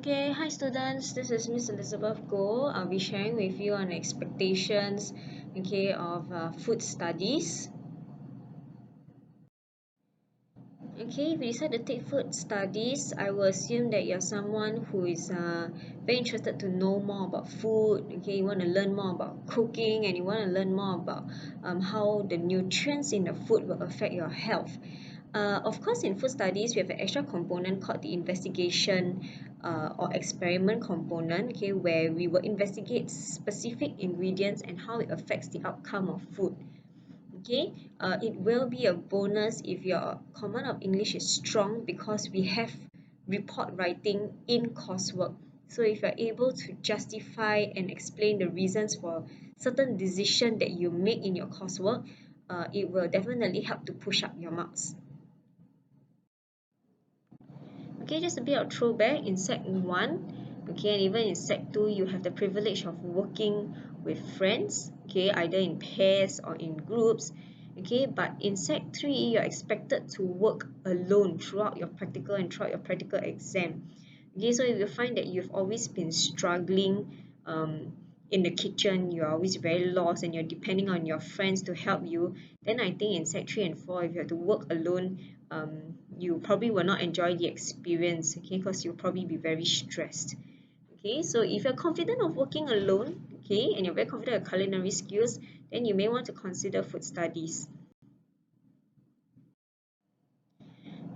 Okay, hi students, this is Miss Elizabeth Goh. I'll be sharing with you on expectations, of food studies. Okay, if you decide to take food studies, I will assume that you're someone who is very interested to know more about food. Okay, you want to learn more about cooking and you want to learn more about how the nutrients in the food will affect your health. Of course, in food studies, we have an extra component called the investigation or experiment component, okay, where we will investigate specific ingredients and how it affects the outcome of food. Okay, it will be a bonus if your command of English is strong because we have report writing in coursework. So if you're able to justify and explain the reasons for certain decision that you make in your coursework, it will definitely help to push up your marks. Okay, just a bit of throwback in Sec 1, okay, and even in Sec 2, you have the privilege of working with friends, okay, either in pairs or in groups, okay, but in Sec 3, you're expected to work alone throughout your practical and throughout your practical exam. Okay, so if you find that you've always been struggling in the kitchen, you're always very lost and you're depending on your friends to help you, then I think in Sec 3 and 4, if you have to work alone, you probably will not enjoy the experience, okay, because you'll probably be very stressed. Okay, so if you're confident of working alone, okay, and you're very confident of culinary skills, then you may want to consider food studies.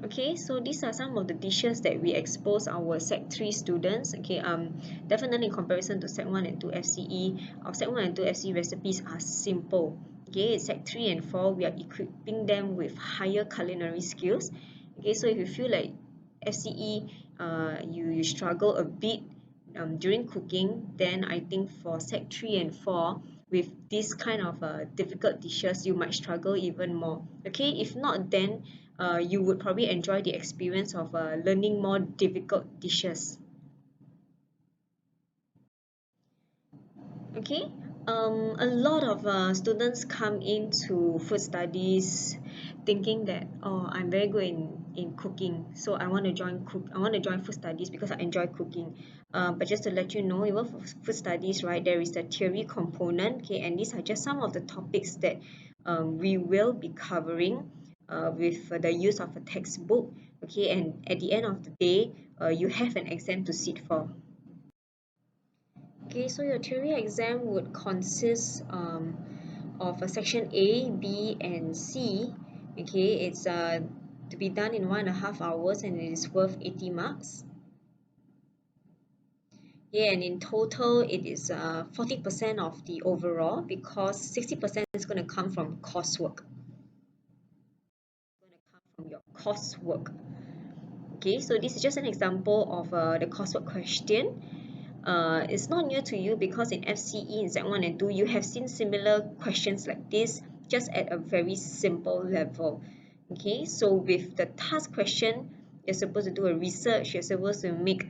Okay, so these are some of the dishes that we expose our Sec 3 students. Okay, definitely in comparison to Sec 1 and 2 FCE, our Sec 1 and 2 FCE recipes are simple. Okay, Sec 3 and 4, we are equipping them with higher culinary skills. Okay, so if you feel like FCE, you struggle a bit during cooking, then I think for Sec 3 and 4, with this kind of difficult dishes, you might struggle even more. Okay, if not, then you would probably enjoy the experience of learning more difficult dishes. Okay, a lot of students come into food studies thinking that, oh, I'm very good in cooking, so I want to join food studies because I enjoy cooking. But just to let you know, even for food studies, right, there is a theory component, okay, and these are just some of the topics that we will be covering with the use of a textbook, okay, and at the end of the day, you have an exam to sit for. Okay, so your theory exam would consist of a section A, B, and C. Okay, it's to be done in 1.5 hours and it is worth 80 marks. Yeah, and in total, it is 40% of the overall because 60% is going to come from coursework. It's going to come from your coursework. Okay, so this is just an example of the coursework question. It's not new to you because in FCE in Sec 1 and 2 you have seen similar questions like this just at a very simple level. Okay, so with the task question, you're supposed to do a research, you're supposed to make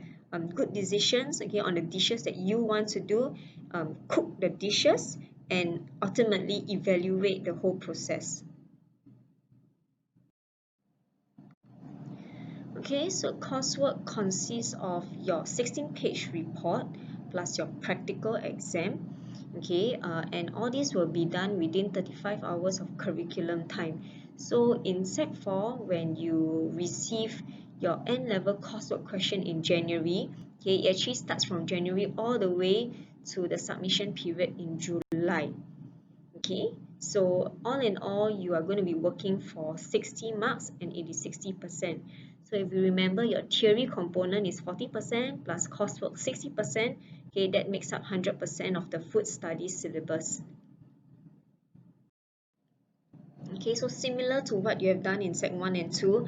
good decisions, okay, on the dishes that you want to do, cook the dishes, and ultimately evaluate the whole process. Okay, so coursework consists of your 16-page report plus your practical exam. Okay, and all this will be done within 35 hours of curriculum time. So in Sec 4, when you receive your N-level coursework question in January, okay, it actually starts from January all the way to the submission period in July. Okay, so all in all, you are going to be working for 60 marks and it is 60%. So if you remember, your theory component is 40% plus coursework 60%. Okay, that makes up 100% of the food studies syllabus. Okay, so similar to what you have done in Sec 1 and 2,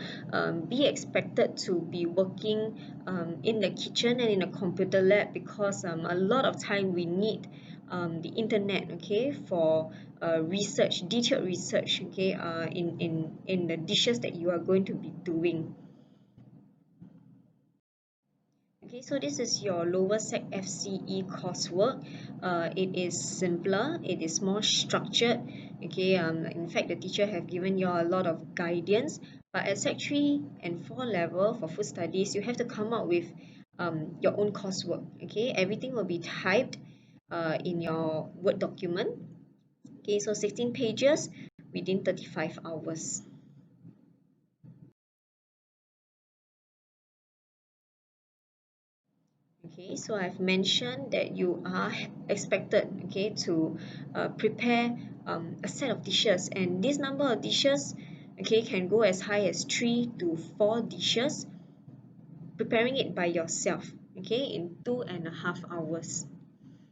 be expected to be working in the kitchen and in a computer lab because a lot of time we need the internet, okay, for research, detailed research, okay, in the dishes that you are going to be doing. Okay, so this is your lower sec FCE coursework. It is simpler, it is more structured. Okay, in fact, the teacher have given you a lot of guidance. But at sec 3 and 4 level for food studies, you have to come up with your own coursework. Okay, everything will be typed in your Word document. Okay, so 16 pages within 35 hours. Okay, so I've mentioned that you are expected, okay, to prepare a set of dishes, and this number of dishes, okay, can go as high as 3 to 4 dishes, preparing it by yourself, okay, in 2.5 hours.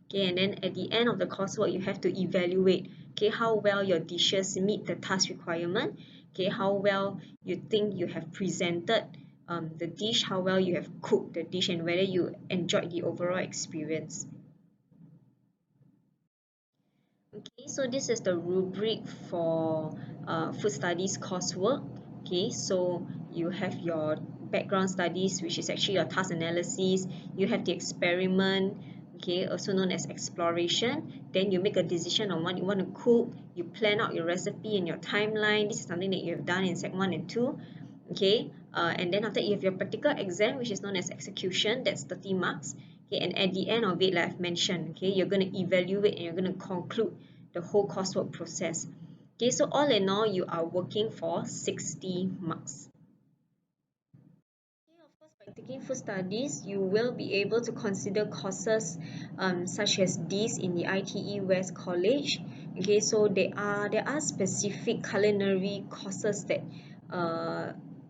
Okay, and then at the end of the coursework, you have to evaluate, okay, how well your dishes meet the task requirement, okay, how well you think you have presented the dish, how well you have cooked the dish, and whether you enjoyed the overall experience. Okay, so this is the rubric for food studies coursework. Okay, so you have your background studies, which is actually your task analysis. You have the experiment, okay, also known as exploration. Then you make a decision on what you want to cook. You plan out your recipe and your timeline. This is something that you have done in Sec 1 and 2. Okay, and then after you have your practical exam, which is known as execution, that's 30 marks. Okay, and at the end of it, like I've mentioned, okay, you're going to evaluate and you're going to conclude the whole coursework process. Okay, so all in all, you are working for 60 marks. Okay, of course, by taking food studies, you will be able to consider courses such as these in the ITE West College. Okay, so there are specific culinary courses that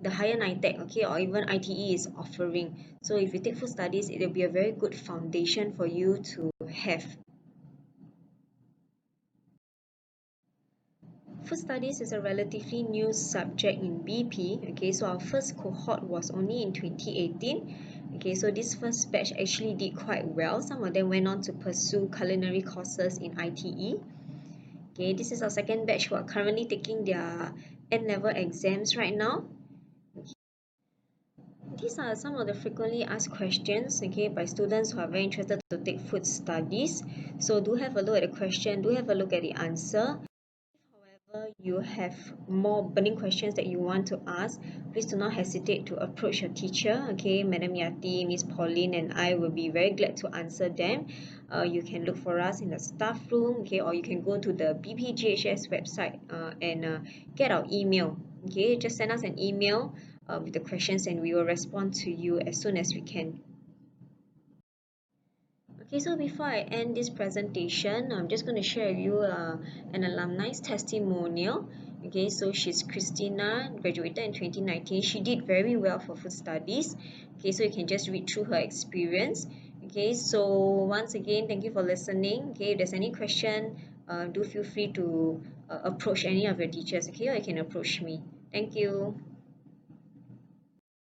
the higher NITEC, okay, or even ITE is offering. So if you take food studies, it will be a very good foundation for you to have. Food studies is a relatively new subject in BP. Okay, so our first cohort was only in 2018. Okay, so this first batch actually did quite well. Some of them went on to pursue culinary courses in ITE. Okay, this is our second batch who are currently taking their N-level exams right now. These are some of the frequently asked questions, okay, by students who are very interested to take food studies. So do have a look at the question, do have a look at the answer. However, you have more burning questions that you want to ask, please do not hesitate to approach your teacher. Okay, Madam Yati, Miss Pauline, and I will be very glad to answer them. You can look for us in the staff room, okay, or you can go to the BPGHS website and get our email. Okay, just send us an email with the questions, and we will respond to you as soon as we can. Okay, so before I end this presentation, I'm just going to share with you an alumni's testimonial. Okay, so she's Christina, graduated in 2019. She did very well for food studies. Okay, so you can just read through her experience. Okay, so once again, thank you for listening. Okay, if there's any question, do feel free to approach any of your teachers. Okay, or you can approach me. Thank you.